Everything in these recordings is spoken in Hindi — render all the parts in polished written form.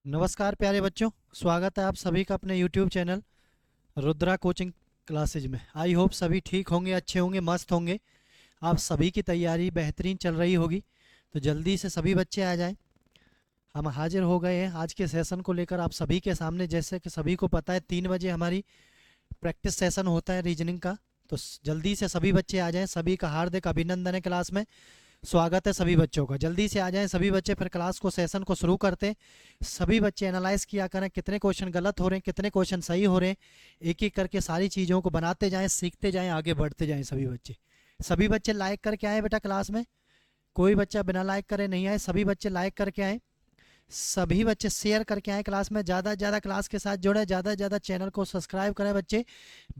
नमस्कार प्यारे बच्चों, स्वागत है आप सभी का अपने YouTube channel Rudra coaching classes में। आई होप सभी ठीक होंगे, अच्छे होंगे, मस्त होंगे। आप सभी की तैयारी बेहतरीन चल रही होगी, तो जल्दी से सभी बच्चे आ जाएं। हम हाजिर हो गए हैं आज के सेशन को लेकर आप सभी के सामने। जैसे कि सभी को पता है 3 बजे हमारी प्रैक्टिस सेशन होता है रीजनिंग का, तो जल्दी से सभी बच्चे आ जाएं। सभी का हार्दिक अभिनंदन है, क्लास में स्वागत है सभी बच्चों का। जल्दी से आ जाएं सभी बच्चे, फिर क्लास को सेशन को शुरू करते हैं। सभी बच्चे एनालाइज किया करें कितने क्वेश्चन गलत हो रहे हैं, कितने क्वेश्चन सही हो रहे हैं। एक एक करके सारी चीज़ों को बनाते जाएं, सीखते जाएं, आगे बढ़ते जाएं। सभी बच्चे लाइक करके आए बेटा क्लास में। कोई बच्चा बिना लाइक करे नहीं आए, सभी बच्चे लाइक करके आए। सभी बच्चे शेयर करके आए क्लास में, ज़्यादा से ज़्यादा क्लास के साथ जुड़े, ज़्यादा से ज़्यादा चैनल को सब्सक्राइब करें बच्चे।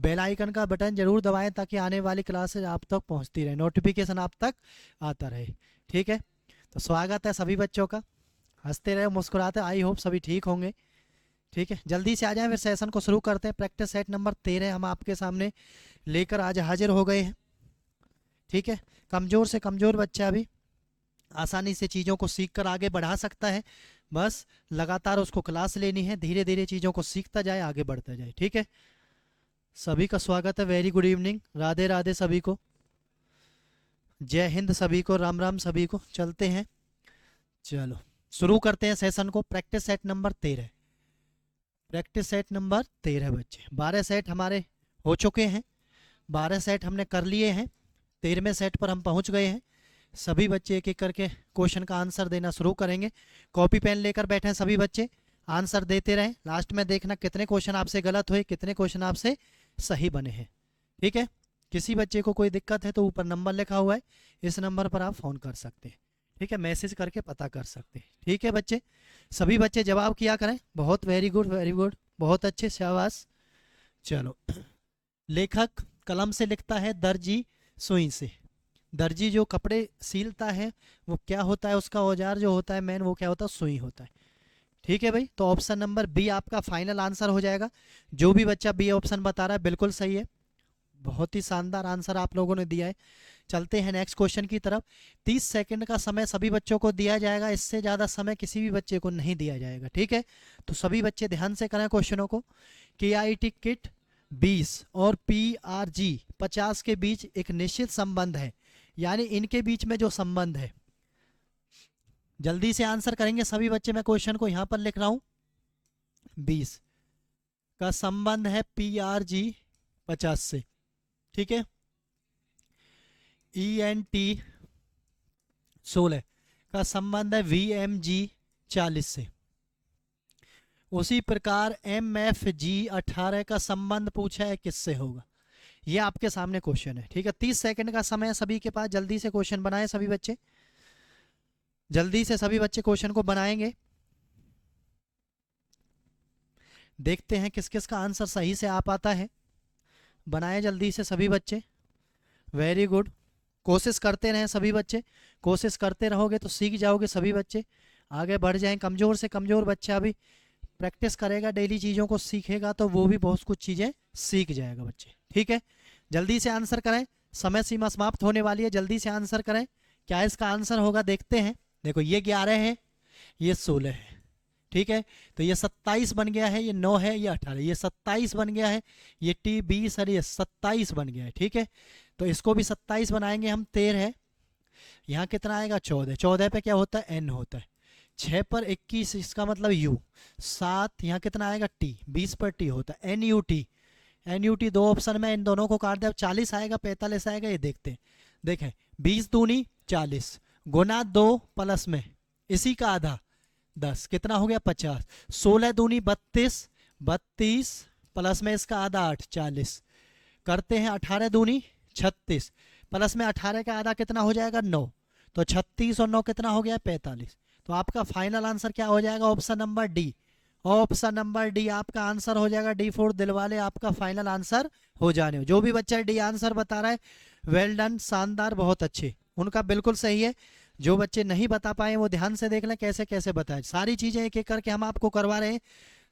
बेल आइकन का बटन जरूर दबाएं ताकि आने वाली क्लासेज आप तक पहुंचती रहे, नोटिफिकेशन आप तक आता रहे। ठीक है, तो स्वागत है सभी बच्चों का। हंसते रहे, मुस्कुराते, आई होप सभी ठीक होंगे। ठीक है, जल्दी से आ जाएं, फिर सेशन को शुरू करते हैं। प्रैक्टिस सेट नंबर 13 हम आपके सामने लेकर आज हाजिर हो गए हैं। ठीक है, कमज़ोर से कमज़ोर बच्चा भी आसानी से चीज़ों को सीख कर आगे बढ़ा सकता है। बस लगातार उसको क्लास लेनी है, धीरे धीरे चीज़ों को सीखता जाए, आगे बढ़ता जाए। ठीक है, सभी का स्वागत है। Very good evening, Radhe Radhe सभी को, जय हिंद सभी को, राम राम सभी को। चलते हैं, चलो शुरू करते हैं सेशन को। Practice set number 13, practice set number 13 बच्चे। 12 सेट हमारे हो चुके हैं, 12 सेट हमने कर लिए हैं, 13वें सेट पर हम पहुंच गए हैं। सभी बच्चे एक एक करके क्वेश्चन का आंसर देना शुरू करेंगे। कॉपी पेन लेकर बैठे हैं सभी बच्चे, आंसर देते रहें। लास्ट में देखना कितने क्वेश्चन आपसे गलत हुए, कितने क्वेश्चन आपसे सही बने हैं। ठीक है, किसी बच्चे को कोई दिक्कत है तो ऊपर नंबर लिखा हुआ है, इस नंबर पर आप फ़ोन कर सकते हैं। ठीक है, मैसेज करके पता कर सकते हैं। ठीक है बच्चे, सभी बच्चे जवाब किया करें। बहुत वेरी गुड, वेरी गुड, बहुत अच्छे, शाबाश। चलो, लेखक कलम से लिखता है, दर्जी सुई से। दर्जी जो कपड़े सीलता है वो क्या होता है, उसका औजार जो होता है मेन, वो क्या होता है, सुई होता है। ठीक है भाई, तो ऑप्शन नंबर बी आपका फाइनल आंसर हो जाएगा। जो भी बच्चा बी ऑप्शन बता रहा है बिल्कुल सही है, बहुत ही शानदार आंसर आप लोगों ने दिया है। चलते हैं नेक्स्ट क्वेश्चन की तरफ। 30 सेकंड का समय सभी बच्चों को दिया जाएगा, इससे ज़्यादा समय किसी भी बच्चे को नहीं दिया जाएगा। ठीक है, तो सभी बच्चे ध्यान से करें क्वेश्चनों को। KIT किट 20 और PRG 50 के बीच एक निश्चित संबंध है, यानी इनके बीच में जो संबंध है, जल्दी से आंसर करेंगे सभी बच्चे। मैं क्वेश्चन को यहां पर लिख रहा हूं, 20 का संबंध है PRG 50 से। ठीक है, ENT 16 का संबंध है VMG 40 से। उसी प्रकार MFG 18 का संबंध पूछा है किससे होगा, ये आपके सामने क्वेश्चन है। ठीक है, 30 सेकंड का समय सभी के पास, जल्दी से क्वेश्चन बनाएं सभी बच्चे, जल्दी से सभी बच्चे क्वेश्चन को बनाएंगे। देखते हैं किस किस का आंसर सही से आ पाता है। बनाएं जल्दी से सभी बच्चे, वेरी गुड। कोशिश करते रहें सभी बच्चे, कोशिश करते रहोगे तो सीख जाओगे सभी बच्चे, आगे बढ़ जाएं। कमज़ोर से कमज़ोर बच्चा भी प्रैक्टिस करेगा, डेली चीज़ों को सीखेगा, तो वो भी बहुत कुछ चीज़ें सीख जाएगा बच्चे। ठीक है, जल्दी से आंसर करें, समय सीमा समाप्त होने वाली है, जल्दी से आंसर करें। क्या इसका आंसर होगा, देखते हैं। देखो, ये 11 है, ये 16 है। ठीक है, तो ये 27 बन गया है, ये 9 है, ये 18, ये 27 बन गया है, ये T 20 और ये 27 बन गया है। ठीक है, तो इसको भी 27 बनाएंगे हम। 13 है, यहाँ कितना आएगा, 14। 14 पे क्या होता है, N होता है। 6 पर 21, इसका मतलब U। 7, यहाँ कितना आएगा, T। 20 पर T होता है, NUT। NUT दो ऑप्शन में, इन दोनों को काट दे, अब 40 आएगा 45 आएगा, ये देखते हैं। देखें, 20 दूनी 40 गुना 2 प्लस में इसी का आधा 10, कितना हो गया, 50। 16 दूनी 32, 32 प्लस में इसका आधा 8, 40 करते हैं। 18 दूनी 36 प्लस में 18 का आधा कितना हो जाएगा, 9। तो 36 और 9 कितना हो गया, 45। तो आपका फाइनल आंसर क्या हो जाएगा, option number D. Option number D आपका आंसर हो जाएगा। डी फॉर दिलवाले आपका फाइनल आंसर हो जाने। जो भी बच्चा डी आंसर बता रहा है, वेल डन, शानदार, बहुत अच्छे, उनका बिल्कुल सही है। जो बच्चे नहीं बता पाए वो ध्यान से देख लें कैसे कैसे बताएं। सारी चीज़ें एक एक करके हम आपको करवा रहे हैं,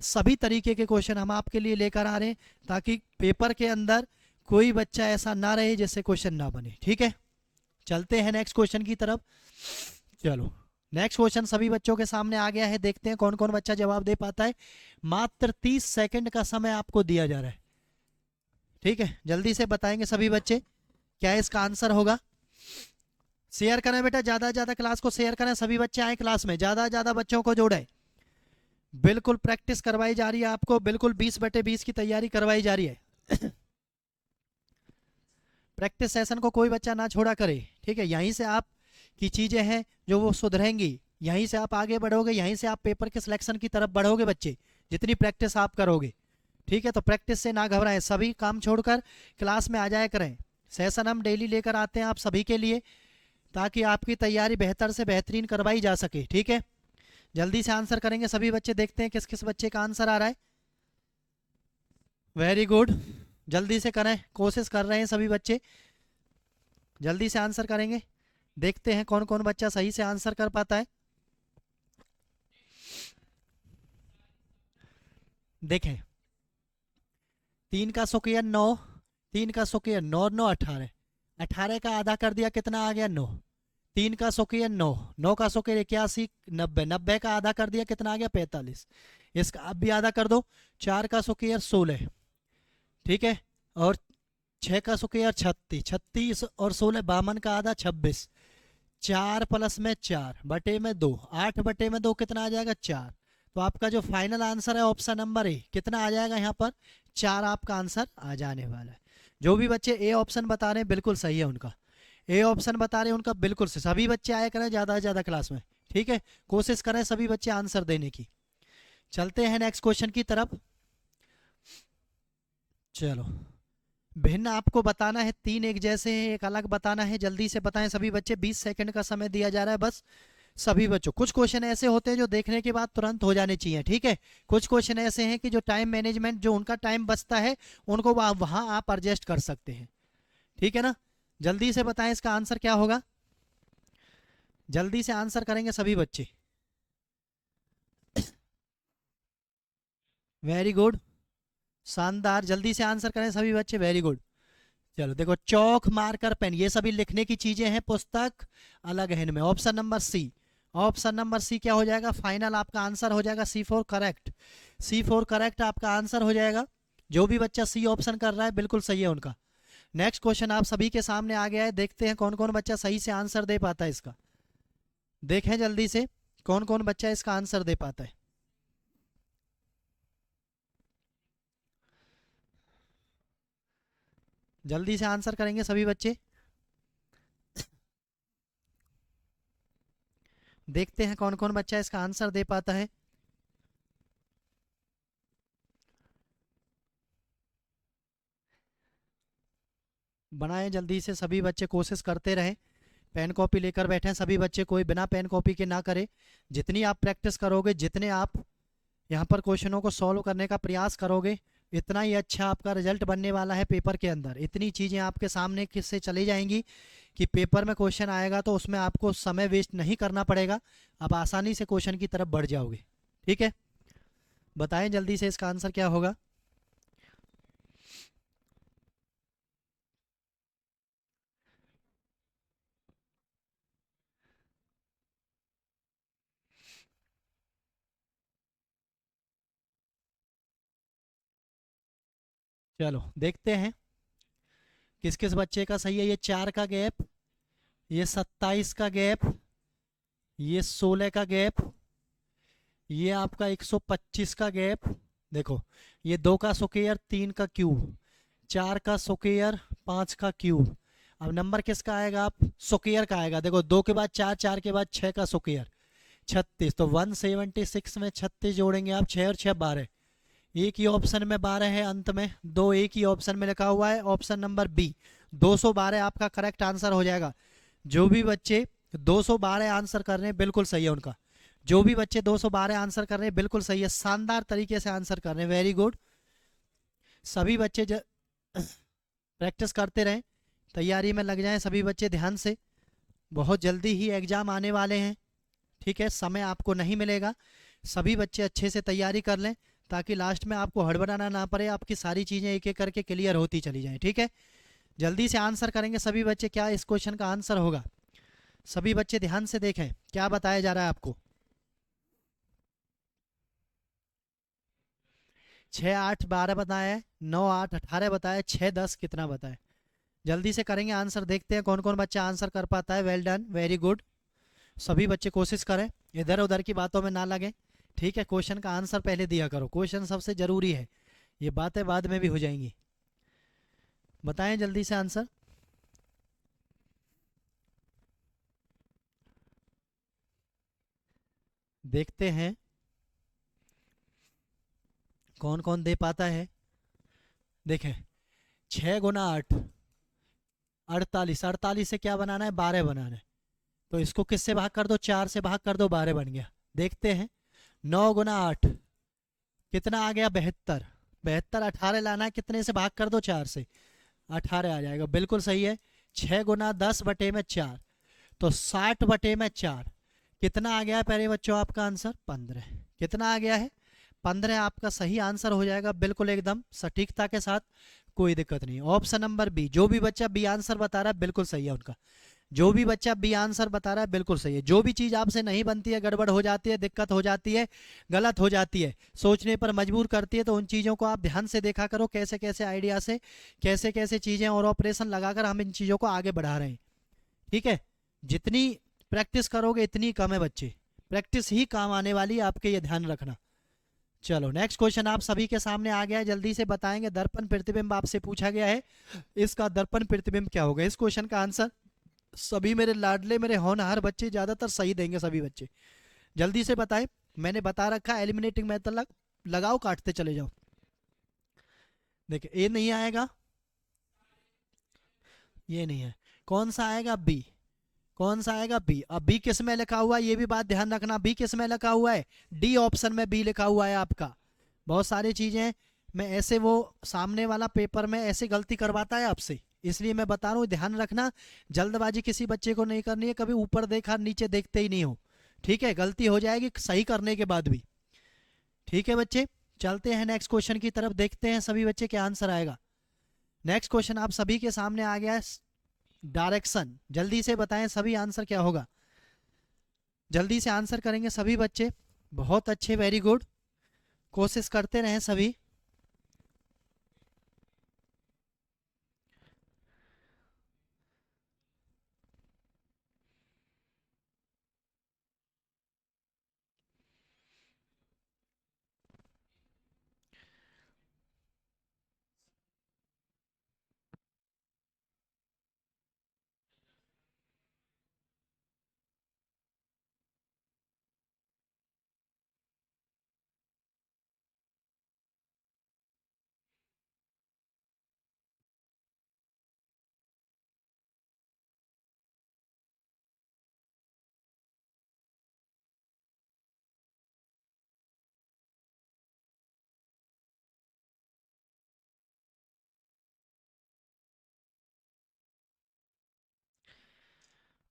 सभी तरीके के क्वेश्चन हम आपके लिए लेकर आ रहे हैं, ताकि पेपर के अंदर कोई बच्चा ऐसा ना रहे जिससे क्वेश्चन ना बने। ठीक है, चलते हैं नेक्स्ट क्वेश्चन की तरफ। चलो, नेक्स्ट क्वेश्चन सभी बच्चों के सामने आ गया है, देखते हैं कौन कौन बच्चा जवाब दे पाता है। मात्र 30 सेकंड का समय आपको दिया जा रहा है, ठीक है, जल्दी से बताएंगे सभी बच्चे क्या इसका आंसर होगा। शेयर करें बेटा, ज्यादा से ज्यादा क्लास को शेयर करें, सभी बच्चे आए क्लास में, ज्यादा से ज्यादा बच्चों को जोड़े। बिल्कुल प्रैक्टिस करवाई जा रही है आपको, बिल्कुल 20/20 की तैयारी करवाई जा रही है। प्रैक्टिस सेशन को कोई बच्चा ना छोड़ा करे, ठीक है, यहीं से आप की चीजें हैं जो वो सुधरेंगी, यहीं से आप आगे बढ़ोगे, यहीं से आप पेपर के सिलेक्शन की तरफ बढ़ोगे बच्चे, जितनी प्रैक्टिस आप करोगे, ठीक है। तो प्रैक्टिस से ना घबराएं, सभी काम छोड़कर क्लास में आ जाया करें। सेशन हम डेली लेकर आते हैं आप सभी के लिए, ताकि आपकी तैयारी बेहतर से बेहतरीन करवाई जा सके, ठीक है। जल्दी से आंसर करेंगे सभी बच्चे, देखते हैं किस किस बच्चे का आंसर आ रहा है। वेरी गुड, जल्दी से करें, कोशिश कर रहे हैं सभी बच्चे, जल्दी से आंसर करेंगे, देखते हैं कौन कौन बच्चा सही से आंसर कर पाता है। देखें, 3 का स्क्वायर 9, 3 का स्क्वायर 9, 9 18, 18 का आधा कर दिया कितना आ गया 9, 3 का स्क्वायर 9, 9 का स्क्वायर 81, 90, 90 का आधा कर दिया कितना आ गया 45, इसका आप भी आधा कर दो। 4 का स्क्वायर 16, ठीक है, और 6 का स्क्वायर 36, 36 और 16 52 का आधा 26, 4 प्लस में 4 बटे में 2, 8 बटे में 2 कितना आ जाएगा 4। तो आपका जो फाइनल आंसर है ऑप्शन नंबर ए कितना आ जाएगा यहाँ पर 4 आपका आंसर आ जाने वाला है। जो भी बच्चे ए ऑप्शन बता रहे हैं बिल्कुल सही है उनका, ए ऑप्शन बता रहे हैं उनका बिल्कुल से, सभी बच्चे आया करें ज़्यादा से ज़्यादा क्लास में, ठीक है, कोशिश करें सभी बच्चे आंसर देने की। चलते हैं नेक्स्ट क्वेश्चन की तरफ। चलो, भिन्न आपको बताना है, 3 एक जैसे हैं एक अलग बताना है, जल्दी से बताएं सभी बच्चे, 20 सेकंड का समय दिया जा रहा है बस सभी बच्चों। कुछ क्वेश्चन ऐसे होते हैं जो देखने के बाद तुरंत हो जाने चाहिए, ठीक है, कुछ क्वेश्चन ऐसे हैं कि जो टाइम मैनेजमेंट जो उनका टाइम बचता है उनको वहां आप एडजस्ट कर सकते हैं, ठीक है ना। जल्दी से बताएं इसका आंसर क्या होगा, जल्दी से आंसर करेंगे सभी बच्चे। वेरी गुड, शानदार, जल्दी से आंसर करें सभी बच्चे, वेरी गुड। चलो देखो, चौक मार्कर पेन ये सभी लिखने की चीजें हैं, पुस्तक अलग है इनमें। Option number C, option number C क्या हो जाएगा फाइनल आपका आंसर हो जाएगा, C for correct, C for correct आपका आंसर हो जाएगा। जो भी बच्चा सी ऑप्शन कर रहा है बिल्कुल सही है उनका। नेक्स्ट क्वेश्चन आप सभी के सामने आ गया है, देखते हैं कौन कौन बच्चा सही से आंसर दे पाता है इसका, देखें जल्दी से कौन कौन बच्चा इसका आंसर दे पाता है। जल्दी से आंसर करेंगे सभी बच्चे, देखते हैं कौन कौन बच्चा इसका आंसर दे पाता है। बनाएं जल्दी से सभी बच्चे, कोशिश करते रहें, पेन कॉपी लेकर बैठें सभी बच्चे, कोई बिना पेन कॉपी के ना करे। जितनी आप प्रैक्टिस करोगे, जितने आप यहाँ पर क्वेश्चनों को सॉल्व करने का प्रयास करोगे, इतना ही अच्छा आपका रिजल्ट बनने वाला है पेपर के अंदर। इतनी चीज़ें आपके सामने किससे चली जाएंगी कि पेपर में क्वेश्चन आएगा तो उसमें आपको समय वेस्ट नहीं करना पड़ेगा, आप आसानी से क्वेश्चन की तरफ बढ़ जाओगे, ठीक है। बताएं जल्दी से इसका आंसर क्या होगा। चलो देखते हैं किस किस बच्चे का सही है। ये 4 का गैप, ये 27 का गैप, ये 16 का गैप, ये आपका 125 का गैप, देखो ये 2 का स्क्वायर 3 का क्यूब, 4 का स्क्वायर 5 का क्यूब। अब नंबर किसका आएगा, आप स्क्वायर का आएगा, देखो 2 के बाद 4, 4 के बाद 6 का स्क्वायर 36, तो 176 में 36 जोड़ेंगे आप, 6 और 6 12, एक ही ऑप्शन में 12 है अंत में, दो एक ही ऑप्शन में लिखा हुआ है, ऑप्शन नंबर बी 212 आपका करेक्ट आंसर हो जाएगा। जो भी बच्चे 212 आंसर कर रहे हैं बिल्कुल सही है उनका, जो भी बच्चे 212 आंसर कर रहे हैं बिल्कुल सही है, शानदार तरीके से आंसर कर रहे हैं, वेरी गुड। सभी बच्चे प्रैक्टिस करते रहें, तैयारी में लग जाएं सभी बच्चे ध्यान से, बहुत जल्दी ही एग्जाम आने वाले हैं, ठीक है, समय आपको नहीं मिलेगा। सभी बच्चे अच्छे से तैयारी कर लें ताकि लास्ट में आपको हड़बड़ाना ना पड़े, आपकी सारी चीज़ें एक एक करके क्लियर होती चली जाएं, ठीक है। जल्दी से आंसर करेंगे सभी बच्चे, क्या इस क्वेश्चन का आंसर होगा। सभी बच्चे ध्यान से देखें क्या बताया जा रहा है आपको। 6 8 12 बताया है, 9 8 18 बताया, 6 10 कितना बताया। जल्दी से करेंगे आंसर, देखते हैं कौन कौन बच्चा आंसर कर पाता है। Well done, very good. सभी बच्चे कोशिश करें, इधर उधर की बातों में ना लगे। ठीक है, क्वेश्चन का आंसर पहले दिया करो, क्वेश्चन सबसे जरूरी है, ये बातें बाद में भी हो जाएंगी। बताएं जल्दी से आंसर। देखते हैं कौन कौन दे पाता है। देखें, 6 × 8 48, 48 से क्या बनाना है, 12 बनाना है। तो इसको किससे भाग कर दो, 4 से भाग कर दो, 12 बन गया। देखते हैं, 9 × 8 कितना आ गया, 72। 72 18 लाना है, कितने से भाग कर दो, 4 से, 18 आ जाएगा, बिल्कुल सही है। 6 × 10 बटे में 4, तो 60 बटे में 4 कितना आ गया है प्यारे बच्चों आपका आंसर, 15। कितना आ गया है, 15 आपका सही आंसर हो जाएगा, बिल्कुल एकदम सटीकता के साथ, कोई दिक्कत नहीं। ऑप्शन नंबर बी, जो भी बच्चा बी आंसर बता रहा है बिल्कुल सही है उनका। जो भी बच्चा बी आंसर बता रहा है बिल्कुल सही है। जो भी चीज़ आपसे नहीं बनती है, गड़बड़ हो जाती है, दिक्कत हो जाती है, गलत हो जाती है, सोचने पर मजबूर करती है, तो उन चीज़ों को आप ध्यान से देखा करो, कैसे कैसे आइडिया से कैसे कैसे चीज़ें और ऑपरेशन लगाकर हम इन चीज़ों को आगे बढ़ा रहे हैं। ठीक है, जितनी प्रैक्टिस करोगे इतनी कम है बच्चे, प्रैक्टिस ही काम आने वाली है आपके, ये ध्यान रखना। चलो नेक्स्ट क्वेश्चन आप सभी के सामने आ गया है, जल्दी से बताएंगे। दर्पण प्रतिबिंब आपसे पूछा गया है, इसका दर्पण प्रतिबिंब क्या होगा। इस क्वेश्चन का आंसर सभी मेरे लाडले मेरे होनहार बच्चे ज्यादातर सही देंगे, सभी बच्चे जल्दी से बताएं। मैंने बता रखा एलिमिनेटिंग मेथड लगाओ, काटते चले जाओ। देखिए, ए नहीं आएगा, ये नहीं है, कौन सा आएगा, बी। कौन सा आएगा, बी। अब बी किस में लिखा हुआ है, ये भी बात ध्यान रखना, बी किस में लिखा हुआ है, डी ऑप्शन में बी लिखा हुआ है आपका। बहुत सारी चीजें मैं ऐसे, वो सामने वाला पेपर में ऐसे गलती करवाता है आपसे, इसलिए मैं बता रहा हूँ, ध्यान रखना। जल्दबाजी किसी बच्चे को नहीं करनी है, कभी ऊपर देखा नीचे देखते ही नहीं हो। ठीक है, गलती हो जाएगी सही करने के बाद भी। ठीक है बच्चे, चलते हैं नेक्स्ट क्वेश्चन की तरफ, देखते हैं सभी बच्चे क्या आंसर आएगा। नेक्स्ट क्वेश्चन आप सभी के सामने आ गया है, डायरेक्शन। जल्दी से बताएं सभी आंसर क्या होगा, जल्दी से आंसर करेंगे सभी बच्चे। बहुत अच्छे, वेरी गुड, कोशिश करते रहें सभी।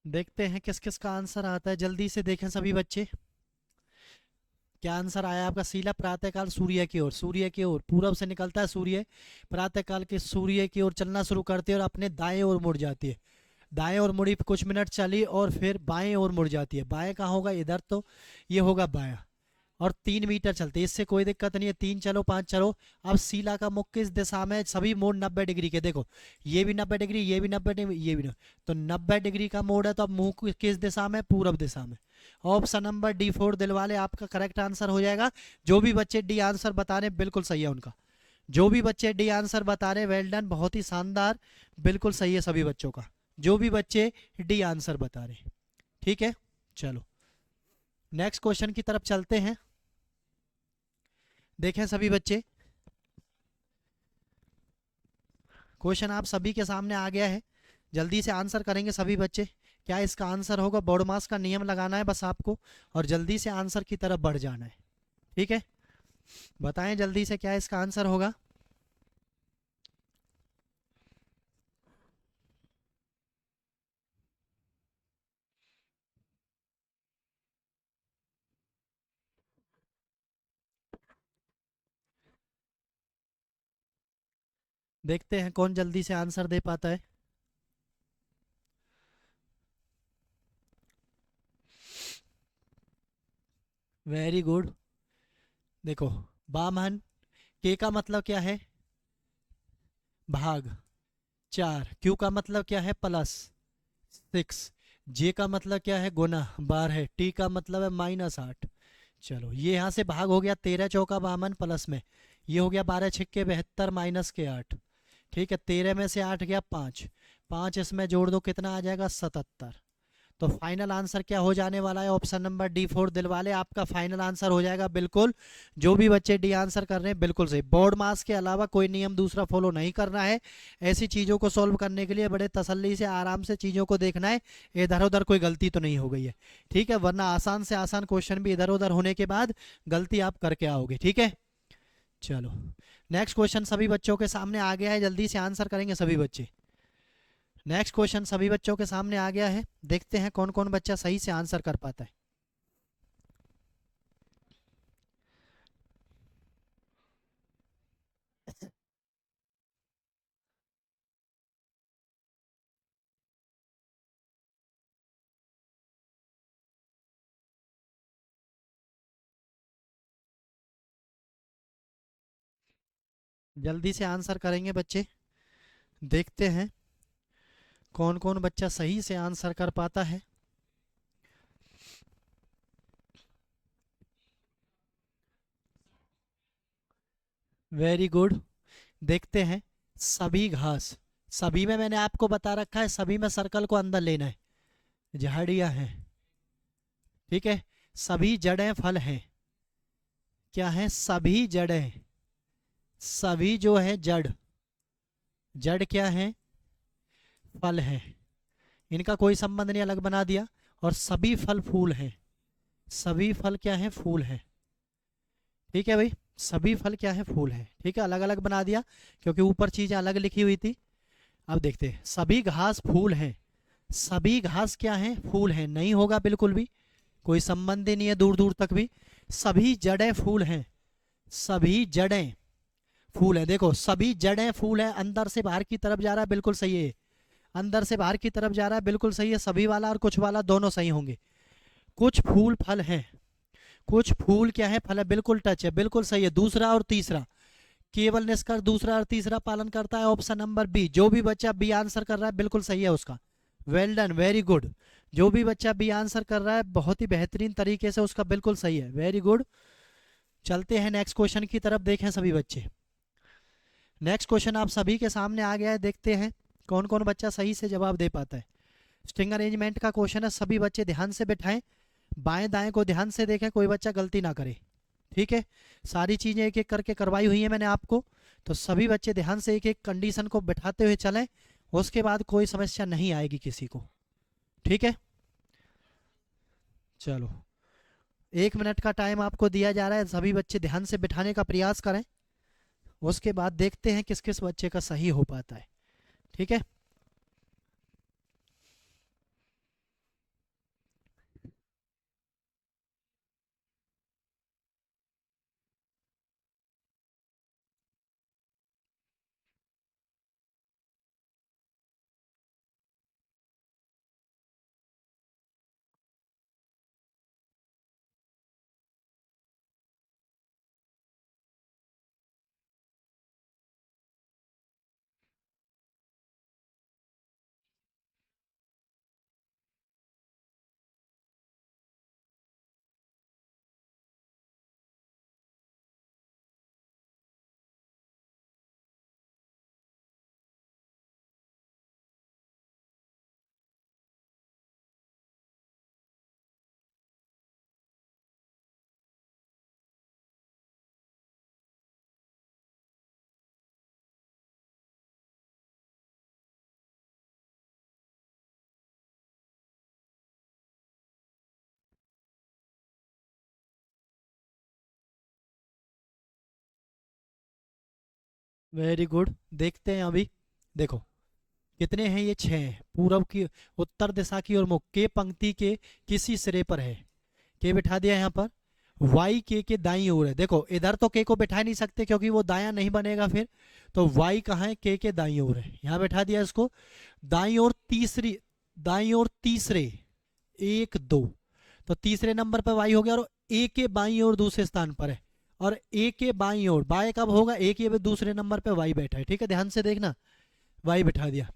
देखते हैं किस किस का आंसर आता है, जल्दी से देखें सभी बच्चे। क्या आंसर आया आपका, सीला प्रातःकाल सूर्य की ओर, सूर्य की ओर पूरब से निकलता है सूर्य, प्रातःकाल के सूर्य की ओर चलना शुरू करती है और अपने दाएं ओर मुड़ जाती है। दाएं ओर मुड़ी, कुछ मिनट चली और फिर बाएं ओर मुड़ जाती है। बाएं कहाँ होगा, इधर, तो ये होगा बायां। और 3 मीटर चलते हैं, इससे कोई दिक्कत नहीं है, 3 चलो 5 चलो। अब शिला का मुख किस दिशा में, सभी मोड़ 90 डिग्री के, देखो ये भी 90 डिग्री, ये भी 90 डिग्री, ये भी 90, तो 90 डिग्री का मोड़ है, तो अब मुंह किस दिशा में, पूरब दिशा में। ऑप्शन नंबर D4 दिलवाले आपका करेक्ट आंसर हो जाएगा। जो भी बच्चे डी आंसर बता रहे बिल्कुल सही है उनका, जो भी बच्चे डी आंसर बता रहे वेल डन, बहुत ही शानदार, बिल्कुल सही है सभी बच्चों का, जो भी बच्चे डी आंसर बता रहे। ठीक है, चलो नेक्स्ट क्वेश्चन की तरफ चलते हैं। देखें सभी बच्चे, क्वेश्चन आप सभी के सामने आ गया है, जल्दी से आंसर करेंगे सभी बच्चे। क्या इसका आंसर होगा, बॉडमास का नियम लगाना है बस आपको, और जल्दी से आंसर की तरफ बढ़ जाना है। ठीक है, बताएं जल्दी से क्या इसका आंसर होगा। देखते हैं कौन जल्दी से आंसर दे पाता है। Very good. देखो बामहन, के का मतलब क्या है? भाग। 4, क्यू का मतलब क्या है? प्लस 6, जे का मतलब क्या है? गुना 12, टी का मतलब है -8। चलो ये यहाँ से भाग हो गया, 13 चौका बामन प्लस में ये हो गया 12 छिक्के 72 माइनस के 8। ठीक है, 13 में से 8 गया 5, 5 इसमें जोड़ दो कितना आ जाएगा? 77। तो फाइनल आंसर क्या हो जाने वाला है? ऑप्शन नंबर D4 दिलवाले आपका फाइनल आंसर हो जाएगा बिल्कुल। जो भी बच्चे डी आंसर कर रहे हैं बिल्कुल सही। बोर्ड मास के अलावा कोई नियम दूसरा फॉलो नहीं करना है। ऐसी चीज़ों को सॉल्व करने के लिए बड़े तसल्ली से आराम से चीज़ों को देखना है, इधर उधर कोई गलती तो नहीं हो गई है। ठीक है, वरना आसान से आसान क्वेश्चन भी इधर उधर होने के बाद गलती आप करके आओगे। ठीक है, चलो नेक्स्ट क्वेश्चन सभी बच्चों के सामने आ गया है, जल्दी से आंसर करेंगे सभी बच्चे। नेक्स्ट क्वेश्चन सभी बच्चों के सामने आ गया है, देखते हैं कौन कौन बच्चा सही से आंसर कर पाता है। जल्दी से आंसर करेंगे बच्चे, देखते हैं कौन कौन बच्चा सही से आंसर कर पाता है। वेरी गुड, देखते हैं। सभी घास, सभी में मैंने आपको बता रखा है, सभी में सर्कल को अंदर लेना है। झाड़ियां हैं, ठीक है। सभी जड़ें फल हैं, क्या है? सभी जड़ें, सभी जो है जड़, जड़ क्या है? फल है। इनका कोई संबंध नहीं, अलग बना दिया। और सभी फल फूल हैं, सभी फल क्या है? फूल हैं। ठीक है भाई, सभी फल क्या है? फूल है। ठीक है, अलग अलग बना दिया क्योंकि ऊपर चीजें अलग लिखी हुई थी। अब देखते हैं, सभी घास फूल हैं, सभी घास क्या है? फूल हैं। नहीं होगा बिल्कुल भी, कोई संबंध ही नहीं है दूर दूर तक भी। सभी जड़ें फूल हैं, सभी जड़ें फूल है। देखो सभी जड़ें फूल है, अंदर से बाहर की तरफ जा रहा है, बिल्कुल सही है। अंदर से बाहर की तरफ जा रहा है, बिल्कुल सही है। सभी वाला और कुछ वाला दोनों सही होंगे। कुछ फूल फल हैं, कुछ फूल क्या है? फल है, बिल्कुल टच है, बिल्कुल सही है। दूसरा और तीसरा, केवल निष्कर्ष दूसरा और तीसरा पालन करता है। ऑप्शन नंबर बी, जो भी बच्चा बी आंसर कर रहा है बिल्कुल सही है उसका। Well done, very good. जो भी बच्चा बी आंसर कर रहा है बहुत ही बेहतरीन तरीके से उसका बिल्कुल सही है, वेरी गुड। चलते हैं नेक्स्ट क्वेश्चन की तरफ, देखें सभी बच्चे। नेक्स्ट क्वेश्चन आप सभी के सामने आ गया है, देखते हैं कौन कौन बच्चा सही से जवाब दे पाता है। स्ट्रिंग अरेंजमेंट का क्वेश्चन है, सभी बच्चे ध्यान से बैठाएं, बाएं दाएं को ध्यान से देखें, कोई बच्चा गलती ना करे। ठीक है, सारी चीज़ें एक एक करके करवाई हुई है मैंने आपको, तो सभी बच्चे ध्यान से एक एक कंडीशन को बैठाते हुए चलें, उसके बाद कोई समस्या नहीं आएगी किसी को। ठीक है, चलो 1 मिनट का टाइम आपको दिया जा रहा है, सभी बच्चे ध्यान से बिठाने का प्रयास करें, उसके बाद देखते हैं किस किस बच्चे का सही हो पाता है। ठीक है, वेरी गुड, देखते हैं अभी। देखो कितने हैं? ये 6 हैं। पूर्व की, उत्तर दिशा की ओर मुख, के पंक्ति के किसी सिरे पर है, के बिठा दिया यहाँ पर। वाई के दाई ओर है। देखो इधर तो के को बिठा नहीं सकते क्योंकि वो दाया नहीं बनेगा फिर, तो वाई कहाँ है? के दाई ओर है, यहाँ बिठा दिया इसको। दाई ओर तीसरी, दाई ओर तीसरे, 1 2, तो तीसरे नंबर पर वाई हो गया। और ए के बाईं ओर दूसरे स्थान पर है, और ए के बाईं ओर बाय कब होगा, ए के दूसरे नंबर पे वाई बैठा है, ठीक है, ध्यान से देखना, वाई बैठा दिया।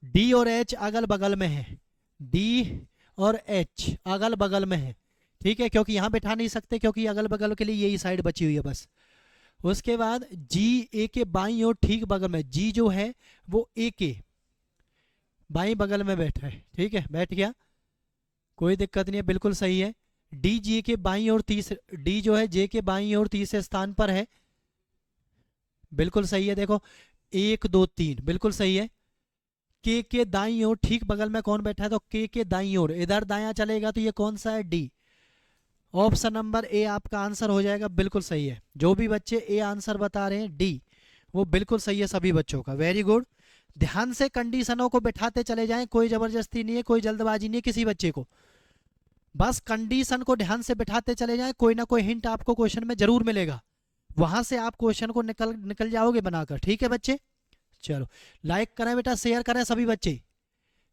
डी और एच अगल बगल में है, डी और एच अगल बगल में है, ठीक है, क्योंकि यहाँ बैठा नहीं सकते क्योंकि अगल बगल के लिए यही साइड बची हुई है बस। उसके बाद जी ए के बाईं ओर ठीक बगल में, जी जो है वो ए के बाईं बगल में बैठा है, ठीक है, बैठ गया, कोई दिक्कत नहीं है, बिल्कुल सही है। डी जे के बाईं ओर तीसरे, डी जो है जे के बाईं ओर तीसरे स्थान पर है, बिल्कुल सही है, देखो 1 2 3 बिल्कुल सही है। के दाईं ओर ठीक बगल में कौन बैठा है, तो के दाईं ओर इधर दायां चलेगा तो ये कौन सा है, डी। ऑप्शन नंबर ए आपका आंसर हो जाएगा, बिल्कुल सही है। जो भी बच्चे ए आंसर बता रहे हैं डी, वो बिल्कुल सही है सभी बच्चों का, वेरी गुड। ध्यान से कंडीशनों को बिठाते चले जाएं, कोई जबरदस्ती नहीं है, कोई जल्दबाजी नहीं है किसी बच्चे को, बस कंडीशन को ध्यान से बिठाते चले जाएं, कोई ना कोई हिंट आपको क्वेश्चन में जरूर मिलेगा, वहां से आप क्वेश्चन को निकल जाओगे बनाकर, ठीक है बच्चे। चलो लाइक करें बेटा, शेयर करें सभी बच्चे,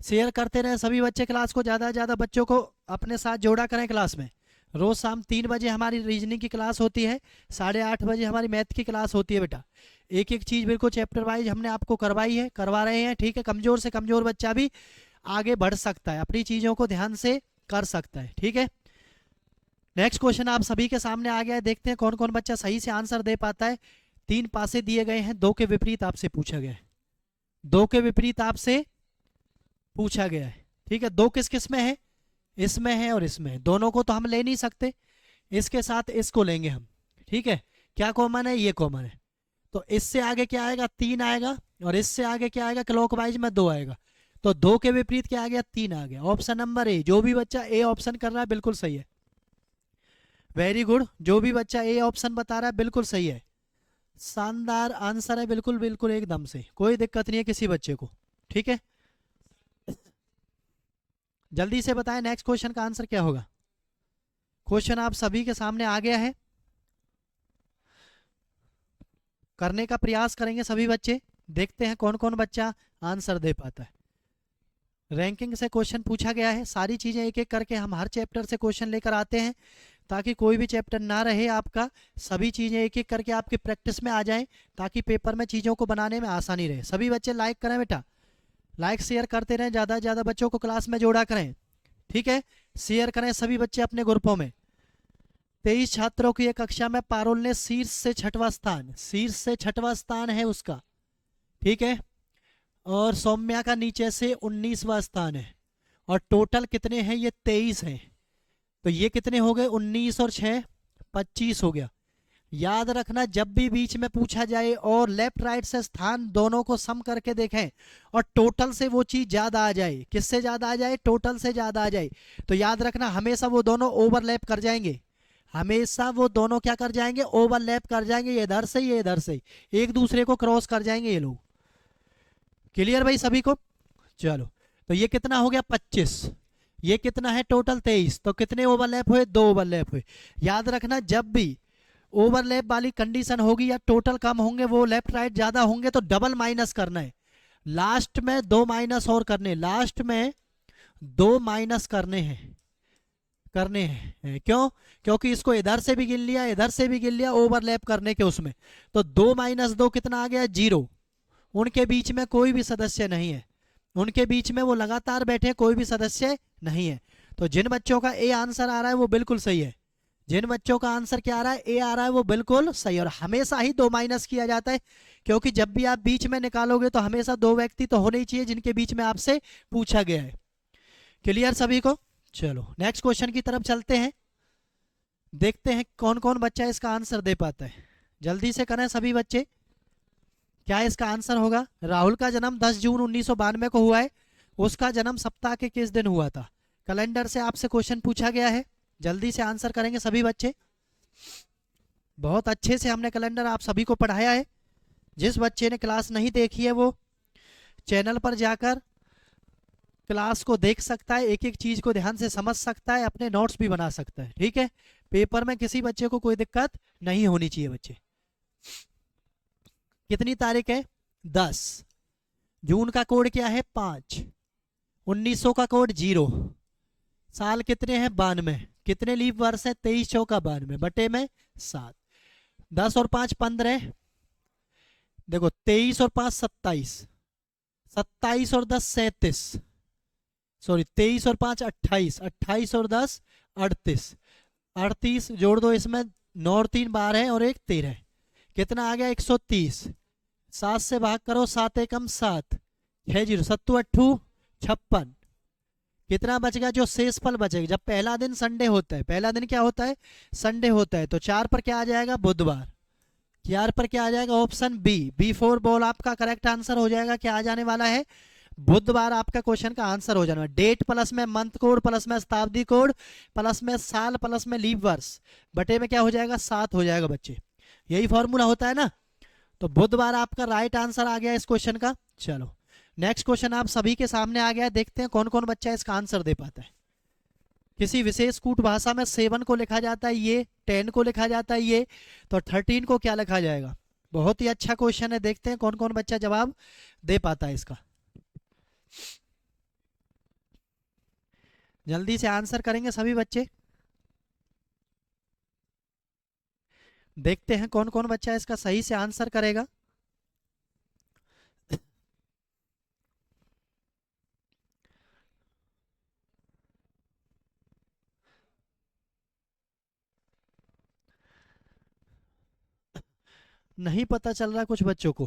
शेयर करते रहे सभी बच्चे, क्लास को ज़्यादा से ज़्यादा बच्चों को अपने साथ जोड़ा करें क्लास में। रोज शाम 3 बजे हमारी रीजनिंग की क्लास होती है, 8:30 बजे हमारी मैथ की क्लास होती है बेटा। एक एक चीज़ बिल्कुल चैप्टर वाइज हमने आपको करवाई है, करवा रहे हैं, ठीक है। कमज़ोर से कमज़ोर बच्चा भी आगे बढ़ सकता है, अपनी चीज़ों को ध्यान से कर सकता है, ठीक है। नेक्स्ट क्वेश्चन आप सभी के सामने आ गया है, देखते हैं कौन कौन बच्चा सही से आंसर दे पाता है। 3 पासे दिए गए हैं, 2 के विपरीत आपसे पूछा गया है, 2 के विपरीत आपसे पूछा गया है, ठीक है। 2 किस किस में है, इसमें है और इसमें है, दोनों को तो हम ले नहीं सकते, इसके साथ इसको लेंगे हम, ठीक है। क्या कॉमन है, ये कॉमन है, तो इससे आगे क्या आएगा, 3 आएगा, और इससे आगे क्या आएगा, क्लॉकवाइज में 2 आएगा, तो 2 के विपरीत क्या आ गया, 3 आ गया। ऑप्शन नंबर ए, जो भी बच्चा ए ऑप्शन कर रहा है बिल्कुल सही है, वेरी गुड। जो भी बच्चा ए ऑप्शन बता रहा है बिल्कुल सही है, शानदार आंसर है, बिल्कुल बिल्कुल एकदम से, कोई दिक्कत नहीं है किसी बच्चे को, ठीक है। जल्दी से बताएं नेक्स्ट क्वेश्चन का आंसर क्या होगा। क्वेश्चन आप सभी के सामने आ गया है, करने का प्रयास करेंगे सभी बच्चे, देखते हैं कौन कौन बच्चा आंसर दे पाता है। रैंकिंग से क्वेश्चन पूछा गया है, सारी चीजें एक एक करके हम हर चैप्टर से क्वेश्चन लेकर आते हैं, ताकि कोई भी चैप्टर ना रहे आपका, सभी चीजें एक एक करके आपकी प्रैक्टिस में आ जाएं, ताकि पेपर में चीजों को बनाने में आसानी रहे। सभी बच्चे लाइक करें बेटा, लाइक शेयर करते रहें, ज़्यादा से ज़्यादा बच्चों को क्लास में जोड़ा करें, ठीक है। शेयर करें सभी बच्चे अपने ग्रुपों में। 23 छात्रों की एक कक्षा में पारुल ने शीर्ष से 6वां स्थान, शीर्ष से 6वां स्थान है उसका, ठीक है, और सौम्या का नीचे से 19वां स्थान है, और टोटल कितने हैं, ये 23 हैं, तो ये कितने हो गए, 19 और 6 25 हो गया। याद रखना जब भी बीच में पूछा जाए और लेफ्ट राइट से स्थान दोनों को सम करके देखें और टोटल से वो चीज ज्यादा आ जाए, किससे ज्यादा आ जाए, टोटल से ज्यादा आ जाए, तो याद रखना हमेशा वो दोनों ओवरलैप कर जाएंगे, हमेशा वो दोनों क्या कर जाएंगे, ओवरलैप कर जाएंगे, ये इधर से ये इधर से एक दूसरे को क्रॉस कर जाएंगे ये लोग। क्लियर भाई सभी को। चलो तो ये कितना हो गया 25, ये कितना है टोटल 23, तो कितने ओवरलैप हुए, 2 ओवरलैप हुए। याद रखना जब भी ओवरलैप वाली कंडीशन होगी या टोटल कम होंगे, वो लेफ्ट राइट ज्यादा होंगे, तो डबल माइनस करना है, लास्ट में 2 माइनस और करने, लास्ट में 2 माइनस करने हैं क्यों, क्योंकि इसको इधर से भी गिन लिया, इधर से भी गिन लिया, ओवरलैप करने के उसमें, तो 2 माइनस 2 कितना आ गया, 0। उनके बीच में कोई भी सदस्य नहीं है, उनके बीच में वो लगातार बैठे, कोई भी सदस्य नहीं है। तो जिन बच्चों का ए आंसर आ रहा है वो बिल्कुल सही है, जिन बच्चों का आंसर क्या आ रहा है, ए आ रहा है, वो बिल्कुल सही। और हमेशा ही 2 माइनस किया जाता है, क्योंकि जब भी आप बीच में निकालोगे तो हमेशा 2 व्यक्ति तो होने ही चाहिए जिनके बीच में आपसे पूछा गया है। क्लियर सभी को। चलो नेक्स्ट क्वेश्चन की तरफ चलते हैं, देखते हैं कौन कौन बच्चा इसका आंसर दे पाता है। जल्दी से करें सभी बच्चे, क्या इसका आंसर होगा। राहुल का जन्म 10 जून 1992 को हुआ है, उसका जन्म सप्ताह के किस दिन हुआ था। कैलेंडर से आपसे क्वेश्चन पूछा गया है, जल्दी से आंसर करेंगे सभी बच्चे। बहुत अच्छे से हमने कैलेंडर आप सभी को पढ़ाया है, जिस बच्चे ने क्लास नहीं देखी है वो चैनल पर जाकर क्लास को देख सकता है, एक एक चीज को ध्यान से समझ सकता है, अपने नोट्स भी बना सकता है, ठीक है। पेपर में किसी बच्चे को कोई दिक्कत नहीं होनी चाहिए बच्चे। कितनी तारीख है, 10 जून का कोड क्या है, 5, 1900 का कोड 0, साल कितने हैं 92, कितने लीप वर्ष है? 23 चौका 92 बटे में 7। 10 और 5 15। देखो 23 और 5 27, 27 और 10 37, सॉरी 23 और 5 28, 28 और 10 38, 38 जोड़ दो इसमें, 9 और 3 12 और 1 13, कितना आ गया? 130। 7 से भाग करो, 7 एकम 7, 6 जीरो 7 अट्ठू 56। कितना बच गया? जो शेष फल बचेगा, जब पहला दिन संडे होता है, पहला दिन क्या होता है? संडे होता है, तो 4 पर क्या आ जाएगा? बुधवार। 4 पर क्या आ जाएगा? ऑप्शन बी, B4 बॉल आपका करेक्ट आंसर हो जाएगा। क्या आ जाने वाला है? बुधवार आपका क्वेश्चन का आंसर हो जाना। डेट प्लस में मंथ कोड प्लस में शताब्दी कोड प्लस में साल प्लस में लीप वर्ष बटे में क्या हो जाएगा? 7 हो जाएगा बच्चे। यही फॉर्मूला होता है ना। तो बुधवार आपका राइट आंसर आ गया इस क्वेश्चन का। चलो नेक्स्ट क्वेश्चन आप सभी के सामने आ गया है, देखते हैं कौन कौन बच्चा इसका आंसर दे पाता है। किसी विशेष कूट भाषा में 7 को लिखा जाता है ये, 10 को लिखा जाता है ये, तो 13 को क्या लिखा जाएगा? बहुत ही अच्छा क्वेश्चन है, देखते हैं कौन कौन बच्चा जवाब दे पाता है इसका। जल्दी से आंसर करेंगे सभी बच्चे। देखते हैं कौन कौन बच्चा इसका सही से आंसर करेगा। नहीं पता चल रहा कुछ बच्चों को,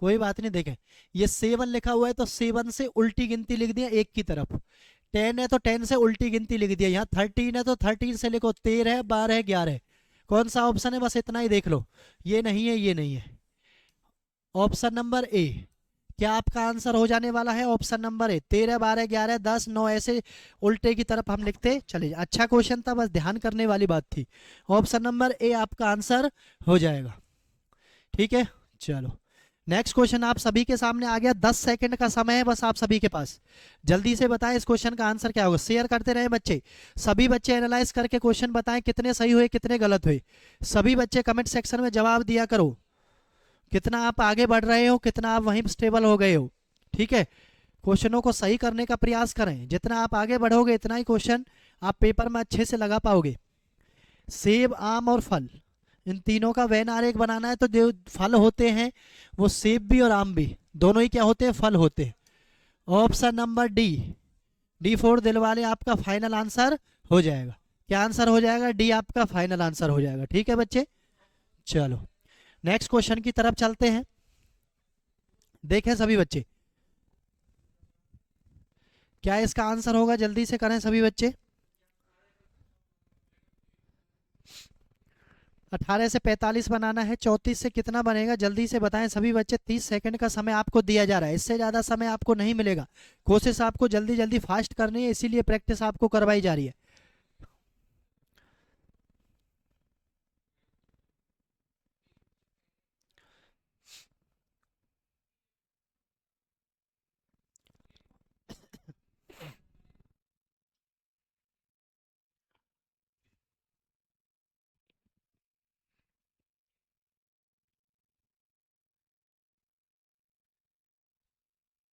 कोई बात नहीं। देखें ये 7 लिखा हुआ है तो 7 से उल्टी गिनती लिख दिया एक की तरफ। 10 है तो 10 से उल्टी गिनती लिख दिया। यहाँ 13 है तो 13 से लिखो। 13 12 11, कौन सा ऑप्शन है? बस इतना ही देख लो। ये नहीं है, ये नहीं है। ऑप्शन नंबर ए क्या आपका आंसर हो जाने वाला है? ऑप्शन नंबर ए 13 12 11 10 9 ऐसे उल्टे की तरफ हम लिखते चले। अच्छा क्वेश्चन था, बस ध्यान करने वाली बात थी। ऑप्शन नंबर ए आपका आंसर हो जाएगा। ठीक है, चलो नेक्स्ट क्वेश्चन आप सभी के सामने आ गया। 10 सेकंड का समय है बस आप सभी के पास। जल्दी से बताएं इस क्वेश्चन का आंसर क्या होगा। शेयर करते रहे बच्चे, सभी बच्चे एनालाइज करके क्वेश्चन बताएं कितने सही हुए कितने गलत हुए। सभी बच्चे कमेंट सेक्शन में जवाब दिया करो, कितना आप आगे बढ़ रहे हो, कितना आप वहीं स्टेबल हो गए हो। ठीक है, क्वेश्चनों को सही करने का प्रयास करें। जितना आप आगे बढ़ोगे इतना ही क्वेश्चन आप पेपर में अच्छे से लगा पाओगे। सेब आम और फल, इन तीनों का वेन आरेख बनाना है। तो जो फल होते हैं वो सेब भी और आम भी दोनों ही क्या होते हैं? फल होते हैं। Option number D, D4 Dilwale आपका फाइनल आंसर हो जाएगा। क्या आंसर हो जाएगा? डी आपका फाइनल आंसर हो जाएगा। ठीक है बच्चे, चलो नेक्स्ट क्वेश्चन की तरफ चलते हैं। देखें सभी बच्चे क्या इसका आंसर होगा, जल्दी से करें सभी बच्चे। 18 से 45 बनाना है, 34 से कितना बनेगा जल्दी से बताएं सभी बच्चे। 30 सेकंड का समय आपको दिया जा रहा है, इससे ज़्यादा समय आपको नहीं मिलेगा। कोशिश आपको जल्दी जल्दी फास्ट करनी है, इसीलिए प्रैक्टिस आपको करवाई जा रही है।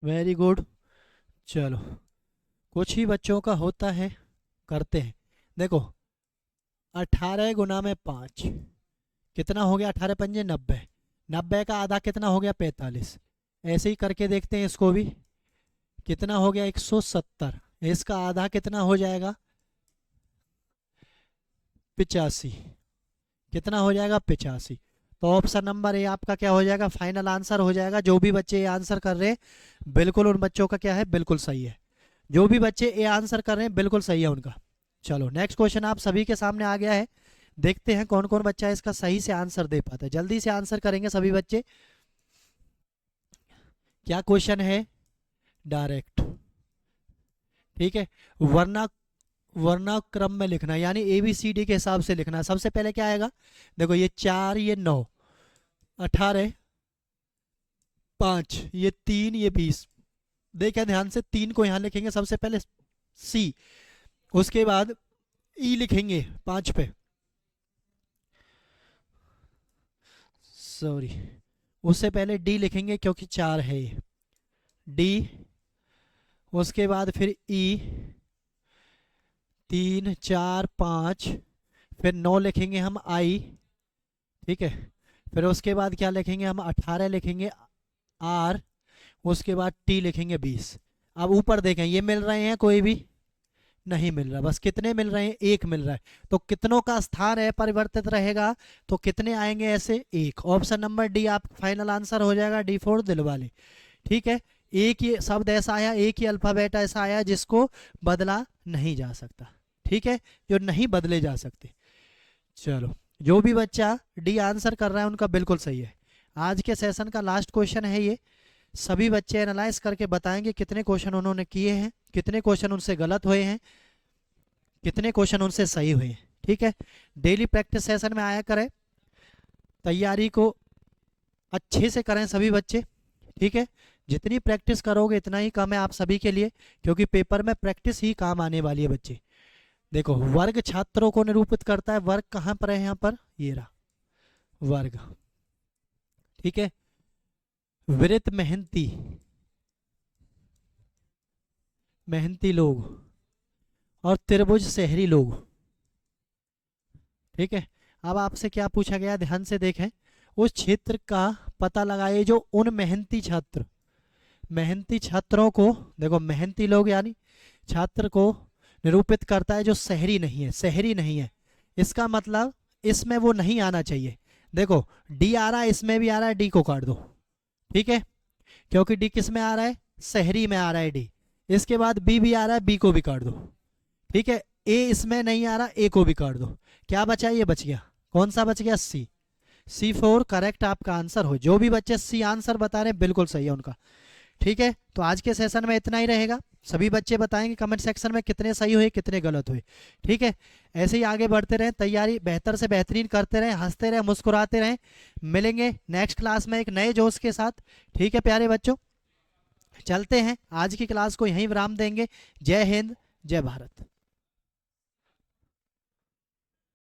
वेरी गुड, चलो कुछ ही बच्चों का होता है, करते हैं। देखो 18 गुना में 5 कितना हो गया? 18 पंजे 90, 90 का आधा कितना हो गया? 45। ऐसे ही करके देखते हैं इसको भी, कितना हो गया? 170। इसका आधा कितना हो जाएगा? 85। कितना हो जाएगा? 85। तो ऑप्शन नंबर ए आपका क्या हो जाएगा? फाइनल आंसर हो जाएगा। जो भी बच्चे ये आंसर कर रहे हैं बिल्कुल उन बच्चों का क्या है? बिल्कुल सही है। जो भी बच्चे ए आंसर कर रहे हैं बिल्कुल सही है उनका। चलो नेक्स्ट क्वेश्चन आप सभी के सामने आ गया है, देखते हैं कौन कौन बच्चा इसका सही से आंसर दे पाता है। जल्दी से आंसर करेंगे सभी बच्चे। क्या क्वेश्चन है? डायरेक्ट। ठीक है, वरना वरना क्रम में लिखना है, यानी ABCD के हिसाब से लिखना है। सबसे पहले क्या आएगा? देखो ये 4 ये 9, 18 5 ये 3 ये 20। देखिए ध्यान से, 3 को यहाँ लिखेंगे सबसे पहले C, उसके बाद E लिखेंगे 5 पे, सॉरी उससे पहले D लिखेंगे क्योंकि 4 है ये, D, उसके बाद फिर E, 3 4 5, फिर 9 लिखेंगे हम आई, ठीक है। फिर उसके बाद क्या लिखेंगे हम, 18 लिखेंगे आर, उसके बाद टी लिखेंगे 20। अब ऊपर देखें, ये मिल रहे हैं कोई भी नहीं मिल रहा, बस कितने मिल रहे हैं, एक मिल रहा है। तो कितनों का स्थान है परिवर्तित रहेगा, तो कितने आएंगे ऐसे, एक। ऑप्शन नंबर डी आप फाइनल आंसर हो जाएगा, डी फॉर दिलवाले, ठीक है। एक ही शब्द ऐसा आया, एक ही अल्फाबेट ऐसा आया जिसको बदला नहीं जा सकता, ठीक है, जो नहीं बदले जा सकते। चलो, जो भी बच्चा डी आंसर कर रहा है उनका बिल्कुल सही है। आज के सेशन का लास्ट क्वेश्चन है ये। सभी बच्चे एनालाइज करके बताएंगे कितने क्वेश्चन उन्होंने किए हैं, कितने क्वेश्चन उनसे गलत हुए हैं, कितने क्वेश्चन उनसे सही हुए हैं, ठीक है। डेली प्रैक्टिस सेशन में आया करें, तैयारी को अच्छे से करें सभी बच्चे, ठीक है। जितनी प्रैक्टिस करोगे इतना ही कम है आप सभी के लिए, क्योंकि पेपर में प्रैक्टिस ही काम आने वाली है बच्चे। देखो, वर्ग छात्रों को निरूपित करता है, वर्ग कहाँ पर है, यहाँ पर ये रहा वर्ग, ठीक है। वृत्त मेहनती, मेहनती लोग, और त्रिभुज शहरी लोग, ठीक है। अब आपसे क्या पूछा गया, ध्यान से देखें। उस क्षेत्र का पता लगाइए जो उन मेहनती छात्र, मेहनती छात्रों को, देखो मेहनती लोग यानी छात्र को निरूपित करता है जो शहरी नहीं है, शहरी नहीं है। इसका मतलब इसमें वो नहीं आना चाहिए। देखो डी आ रहा है, इसमें भी आ रहा है, डी को काट दो, ठीक है, क्योंकि डी किस में आ रहा है, शहरी में आ रहा है डी। इसके बाद बी भी आ रहा है, बी को भी काट दो, ठीक है। ए इसमें नहीं आ रहा, ए को भी काट दो। क्या बचा, ये बच गया, कौन सा बच गया, सी। C4 करेक्ट आपका आंसर हो। जो भी बच्चे सी आंसर बता रहे हैं बिल्कुल सही है उनका, ठीक है। तो आज के सेशन में इतना ही रहेगा। सभी बच्चे बताएंगे कमेंट सेक्शन में कितने सही हुए कितने गलत हुए, ठीक है। ऐसे ही आगे बढ़ते रहें, तैयारी बेहतर से बेहतरीन करते रहें, हंसते रहें, मुस्कुराते रहें। मिलेंगे नेक्स्ट क्लास में एक नए जोश के साथ, ठीक है प्यारे बच्चों। चलते हैं, आज की क्लास को यहीं विराम देंगे। जय हिंद, जय भारत।